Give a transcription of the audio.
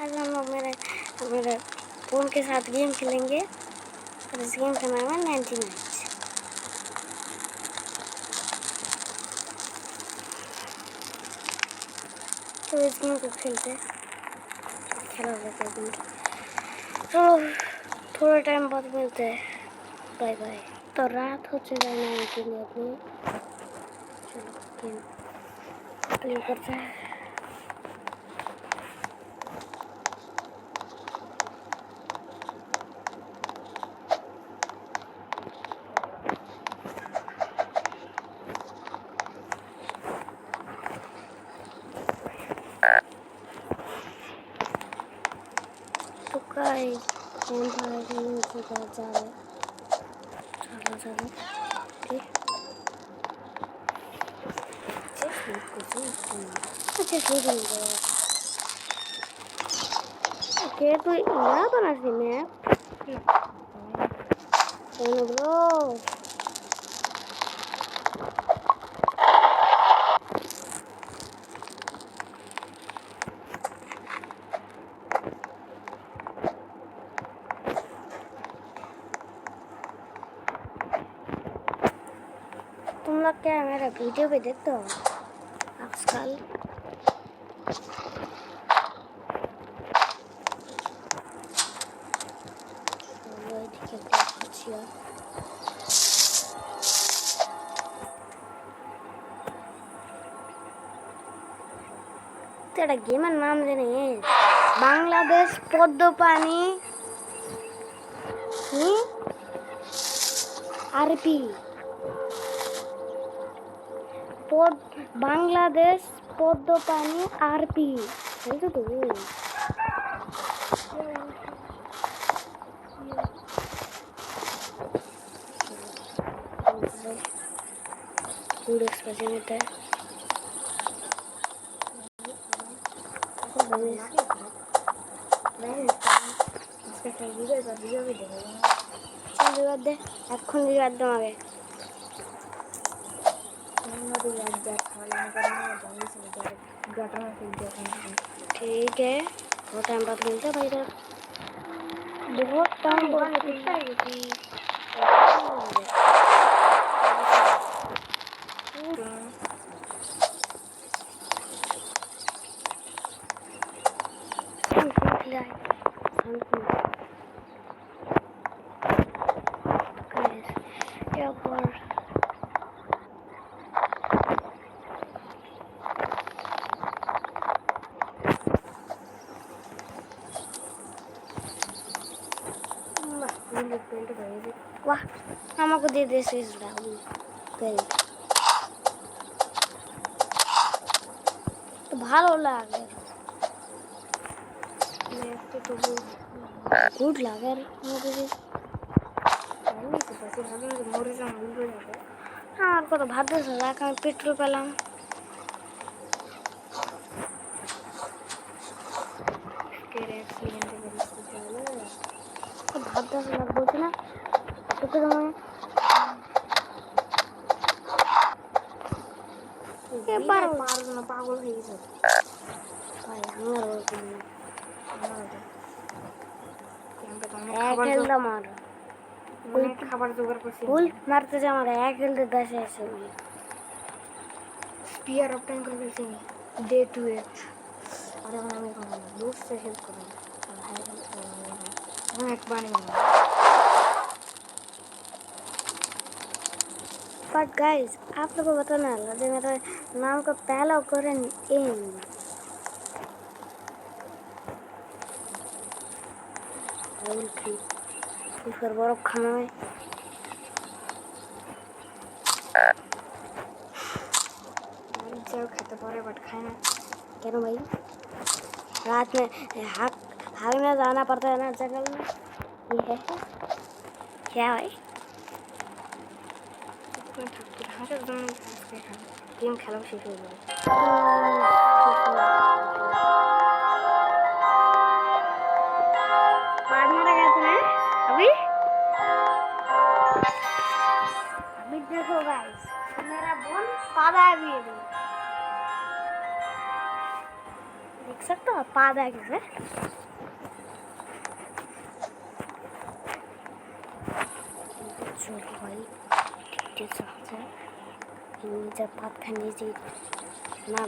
आज हम लोग मेरे फ़ोन के साथ गेम खेलेंगे और इस गेम का नाम है 99। तो इस गेम को खेलते खेला जाता है गेम। चलो थोड़ा टाइम बाद मिलते हैं। Bye bye. तो रात हो चुका है अपनी। चलो गेम प्ले करते हैं। तो गाइस हम भाई से जा रहे हैं। चलो अच्छा ठीक है। ओके तो यहाँ बना सी मैप ब्रो। तुम लोग क्या मेरा वीडियो भी देखते हो आजकल? तेरा गेम नाम देने बांग्लादेश पद्म पानी आरपी बांग्लादेश पद्म पानी आरपी तो ठीक है बहुत टाइम बाद मिलता भाई साहब। बहुत टाइम बाद वाह আমাকে দিয়ে দিয়েছিস রাহুল তো ভালো লাগে গুড লাগে আমার কত ভাত দেখ আমি পেট্রোল পেলাম। ভাত দেওয়া লাগ বলছি না তোকে পাগল হয়ে গেছে ভাই আমার খাবার জোগাড় করছি ভুল মারতে যে আমার এক হেলতে দেশে আছে স্পিয়ার অফ টাইম করে ফেলছি ডে টু এট আর এখন আমি বুঝতে হেল্প করি एक बार बट गाइस आप लोगों को बताना है मेरा नाम का पहला करें एम फिर बर्फ खाना है खाते पड़े बट खाना क्या भाई रात में हाथ में जाना पड़ता है ना जंगल में ये है क्या भाई गेम खेला शेष हो गया मारना लगा तुम्हें अभी अभी देखो गाइस मेरा बोन पादा है अभी देख লাগছে তো পা দেয়া গেছে চলো ভাই ঠিক আছে নিজের পাত খানিয়ে যে না